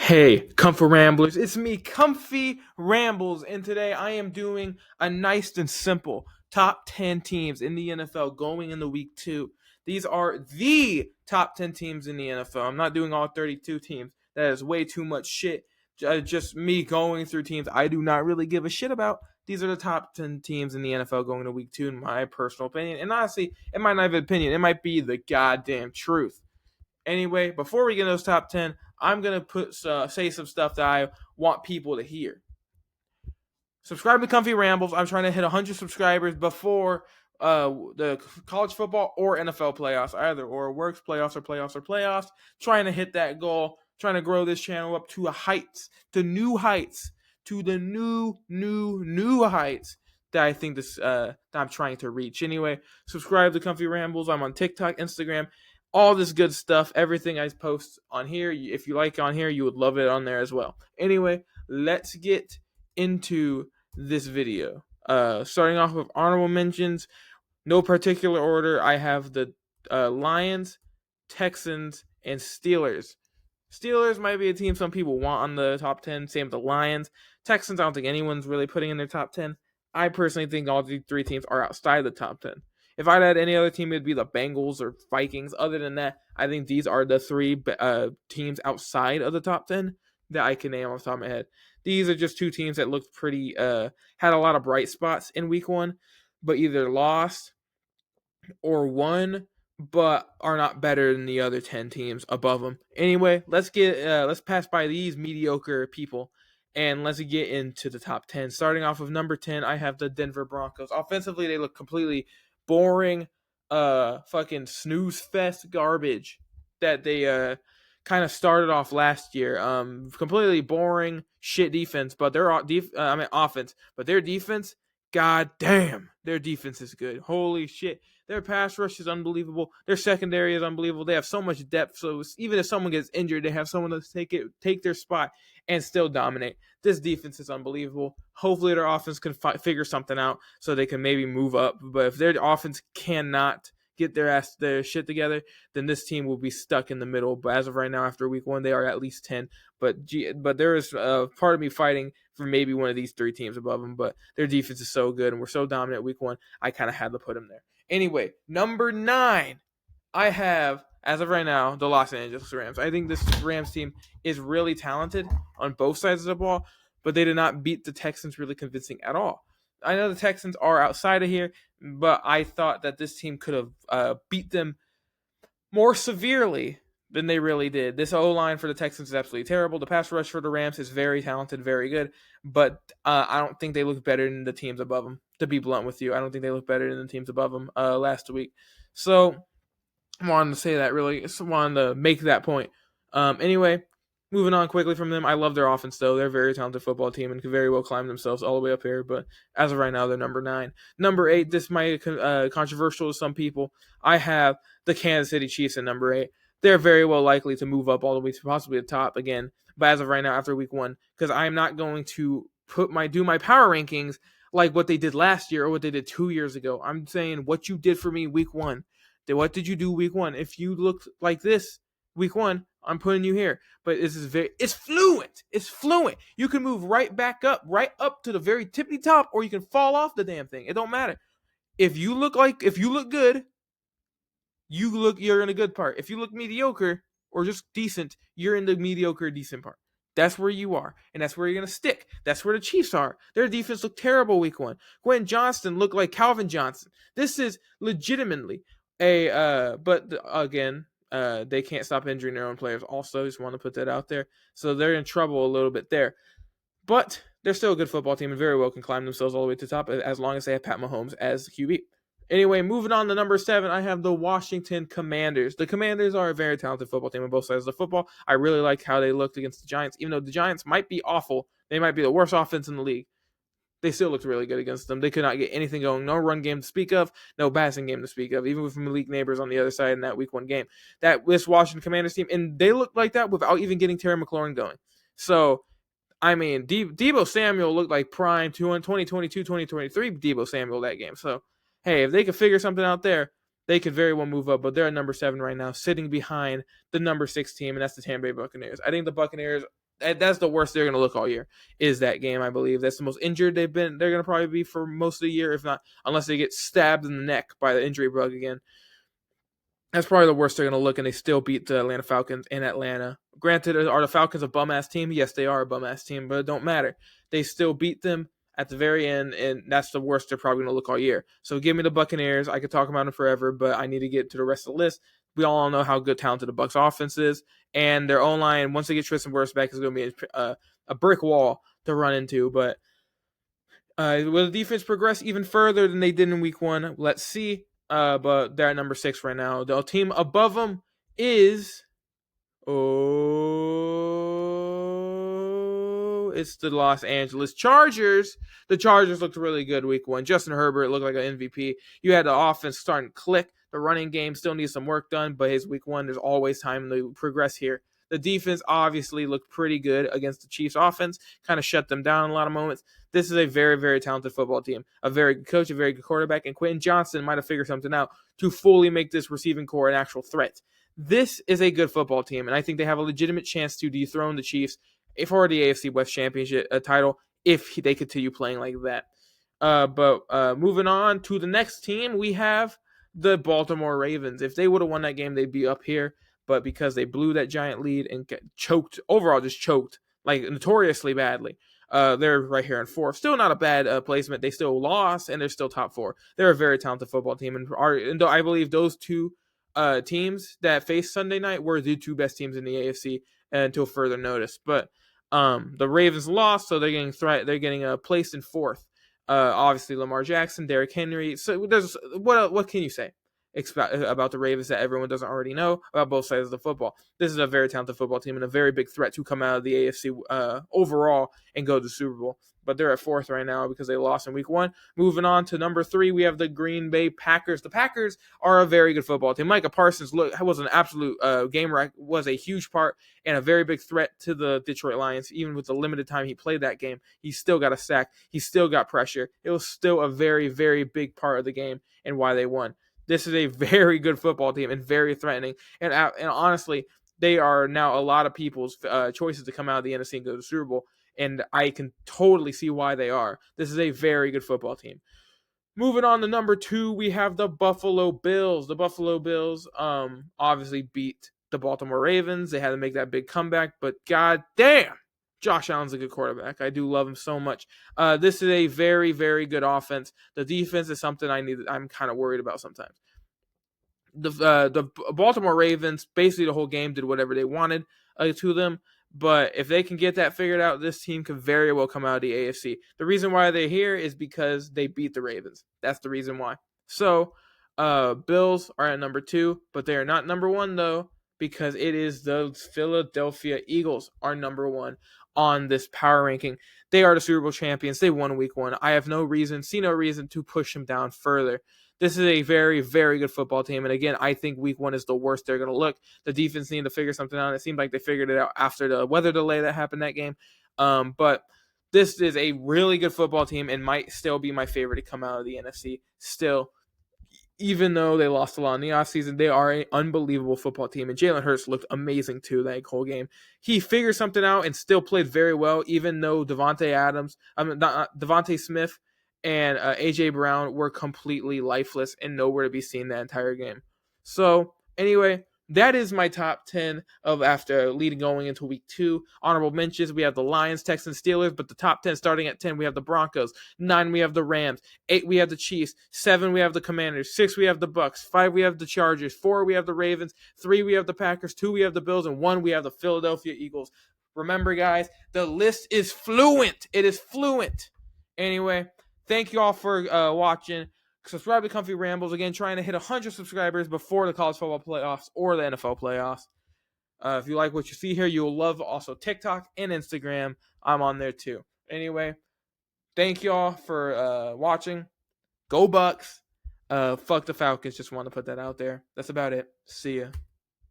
Hey, Comfort Ramblers, it's me, Comfy Rambles, and today I am doing a nice and simple top 10 teams in the NFL going into week 2. These are the top 10 teams in the NFL. I'm not doing all 32 teams. That is way too much shit. Just me going through teams I do not really give a shit about. These are the top 10 teams in the NFL going into week 2, in my personal opinion. And honestly, it might not have an opinion, it might be the goddamn truth. Anyway, before we get into those top 10, I'm going to say some stuff that I want people to hear. Subscribe to Comfy Rambles. I'm trying to hit 100 subscribers before the college football or NFL playoffs, either or works, playoffs or playoffs or playoffs. Trying to hit that goal, trying to grow this channel up to new heights, to the new heights that I think that I'm trying to reach. Anyway, subscribe to Comfy Rambles. I'm on TikTok, Instagram, all this good stuff. Everything I post on here, if you like on here, you would love it on there as well. Anyway, let's get into this video. Starting off with honorable mentions, no particular order. I have the Lions, Texans, and Steelers. Steelers might be a team some people want on the top 10. Same with the Lions. Texans, I don't think anyone's really putting in their top 10. I personally think all the three teams are outside the top 10. If I'd had any other team, it'd be the Bengals or Vikings. Other than that, I think these are the three teams outside of the top 10 that I can name off the top of my head. These are just two teams that looked pretty, had a lot of bright spots in week 1, but either lost or won, but are not better than the other 10 teams above them. Anyway, let's pass by these mediocre people and let's get into the top 10. Starting off with number 10, I have the Denver Broncos. Offensively, they look completely boring, fucking snooze fest garbage that they kind of started off last year. Completely boring shit defense, but offense, but their defense, god damn, their defense is good. Holy shit. Their pass rush is unbelievable. Their secondary is unbelievable. They have so much depth. So even if someone gets injured, they have someone to take their spot and still dominate. This defense is unbelievable. Hopefully their offense can figure something out so they can maybe move up. But if their offense cannot get their shit together, then this team will be stuck in the middle. But as of right now, after week 1, they are at least 10. But there is part of me fighting for maybe one of these three teams above them. But their defense is so good and we're so dominant week 1, I kind of had to put them there. Anyway, number 9, I have, as of right now, the Los Angeles Rams. I think this Rams team is really talented on both sides of the ball, but they did not beat the Texans really convincing at all. I know the Texans are outside of here, but I thought that this team could have beat them more severely than they really did. This O-line for the Texans is absolutely terrible. The pass rush for the Rams is very talented, very good, but I don't think they look better than the teams above them. To be blunt with you, I don't think they look better than the teams above them last week. So I wanted to say that, really. Just wanted to make that point. Anyway, moving on quickly from them, I love their offense, though. They're a very talented football team and can very well climb themselves all the way up here, but as of right now, they're number 9. Number 8, this might be controversial to some people. I have the Kansas City Chiefs at number 8. They're very well likely to move up all the way to possibly the top again, but as of right now, after week 1, because I'm not going to do my power rankings like what they did last year or what they did 2 years ago. I'm saying what you did for me week 1. What did you do week 1? If you looked like this week 1, I'm putting you here. But it's fluent. It's fluent. You can move right up to the very tippy top, or you can fall off the damn thing. It don't matter. If you look good, you're in a good part. If you look mediocre or just decent, you're in the mediocre decent part. That's where you are, and that's where you're going to stick. That's where the Chiefs are. Their defense looked terrible week 1. Quentin Johnston looked like Calvin Johnson. This is legitimately again, they can't stop injuring their own players also. Just want to put that out there. So they're in trouble a little bit there. But they're still a good football team and very well can climb themselves all the way to the top as long as they have Pat Mahomes as the QB. Anyway, moving on to number 7, I have the Washington Commanders. The Commanders are a very talented football team on both sides of the football. I really like how they looked against the Giants. Even though the Giants might be awful, they might be the worst offense in the league, they still looked really good against them. They could not get anything going. No run game to speak of, no passing game to speak of, even with Malik Neighbors on the other side in that week 1 game. This Washington Commanders team, and they looked like that without even getting Terry McLaurin going. So, I mean, Deebo Samuel looked like prime 2022, 2023 Deebo Samuel that game. So, hey, if they could figure something out there, they could very well move up. But they're at number 7 right now, sitting behind the number 6 team, and that's the Tampa Bay Buccaneers. I think the Buccaneers that's the worst they're going to look all year. Is that game? I believe that's the most injured they've been. They're going to probably be for most of the year, if not, unless they get stabbed in the neck by the injury bug again. That's probably the worst they're going to look, and they still beat the Atlanta Falcons in Atlanta. Granted, are the Falcons a bum-ass team? Yes, they are a bum-ass team, but it don't matter. They still beat them at the very end, and that's the worst they're probably going to look all year. So give me the Buccaneers. I could talk about them forever, but I need to get to the rest of the list. We all know how good, talented the Bucs offense is, and their O-line, once they get Tristan Wirfs back, is going to be a brick wall to run into, but will the defense progress even further than they did in week 1? Let's see. But they're at number 6 right now. The team above them is it's the Los Angeles Chargers. The Chargers looked really good week 1. Justin Herbert looked like an MVP. You had the offense starting to click. The running game still needs some work done, but his week 1, there's always time to progress here. The defense obviously looked pretty good against the Chiefs offense, kind of shut them down in a lot of moments. This is a very, very talented football team. A very good coach, a very good quarterback, and Quentin Johnston might have figured something out to fully make this receiving core an actual threat. This is a good football team, and I think they have a legitimate chance to dethrone the Chiefs for the AFC West Championship title if they continue playing like that. But moving on to the next team, we have the Baltimore Ravens. If they would have won that game, they'd be up here. But because they blew that giant lead and choked, like notoriously badly, they're right here in 4th. Still not a bad placement. They still lost, and they're still top 4. They're a very talented football team, and I believe those two teams that faced Sunday night were the 2 best teams in the AFC until further notice. But the Ravens lost, so they're getting placed in 4th. Obviously, Lamar Jackson, Derrick Henry. So there's what can you say about the Ravens that everyone doesn't already know about both sides of the football? This is a very talented football team and a very big threat to come out of the AFC overall and go to the Super Bowl. But they're at 4th right now because they lost in week 1. Moving on to number 3, we have the Green Bay Packers. The Packers are a very good football team. Micah Parsons was an absolute game wreck, was a huge part and a very big threat to the Detroit Lions. Even with the limited time he played that game, he still got a sack. He still got pressure. It was still a very, very big part of the game and why they won. This is a very good football team and very threatening. And honestly, they are now a lot of people's choices to come out of the NFC and go to the Super Bowl. And I can totally see why they are. This is a very good football team. Moving on to number 2, we have the Buffalo Bills. The Buffalo Bills obviously beat the Baltimore Ravens. They had to make that big comeback, but god damn, Josh Allen's a good quarterback. I do love him so much. This is a very, very good offense. The defense is something I'm kind of worried about sometimes. The Baltimore Ravens, basically the whole game, did whatever they wanted to them. But if they can get that figured out, this team could very well come out of the AFC. The reason why they're here is because they beat the Ravens. That's the reason why. So, Bills are at number 2, but they are not number 1, though, because it is the Philadelphia Eagles are number 1 on this power ranking. They are the Super Bowl champions. They won week 1. I have no reason to push them down further. This is a very, very good football team. And again, I think week 1 is the worst they're going to look. The defense needed to figure something out. It seemed like they figured it out after the weather delay that happened that game. But this is a really good football team and might still be my favorite to come out of the NFC. Still, even though they lost a lot in the offseason, they are an unbelievable football team. And Jalen Hurts looked amazing too that whole game. He figured something out and still played very well, even though Devontae Smith and A.J. Brown were completely lifeless and nowhere to be seen that entire game. So, anyway, that is my top 10 of after going into week 2. Honorable mentions, we have the Lions, Texans, Steelers, but the top 10 starting at 10, we have the Broncos. 9, we have the Rams. 8, we have the Chiefs. 7, we have the Commanders. 6, we have the Bucks. 5, we have the Chargers. 4, we have the Ravens. 3, we have the Packers. 2, we have the Bills. And 1, we have the Philadelphia Eagles. Remember, guys, the list is fluent. It is fluent. Anyway, thank you all for watching. Subscribe to Kumph-E Rambles. Again, trying to hit 100 subscribers before the college football playoffs or the NFL playoffs. If you like what you see here, you'll love also TikTok and Instagram. I'm on there too. Anyway, thank you all for watching. Go Bucks. Fuck the Falcons. Just want to put that out there. That's about it. See ya.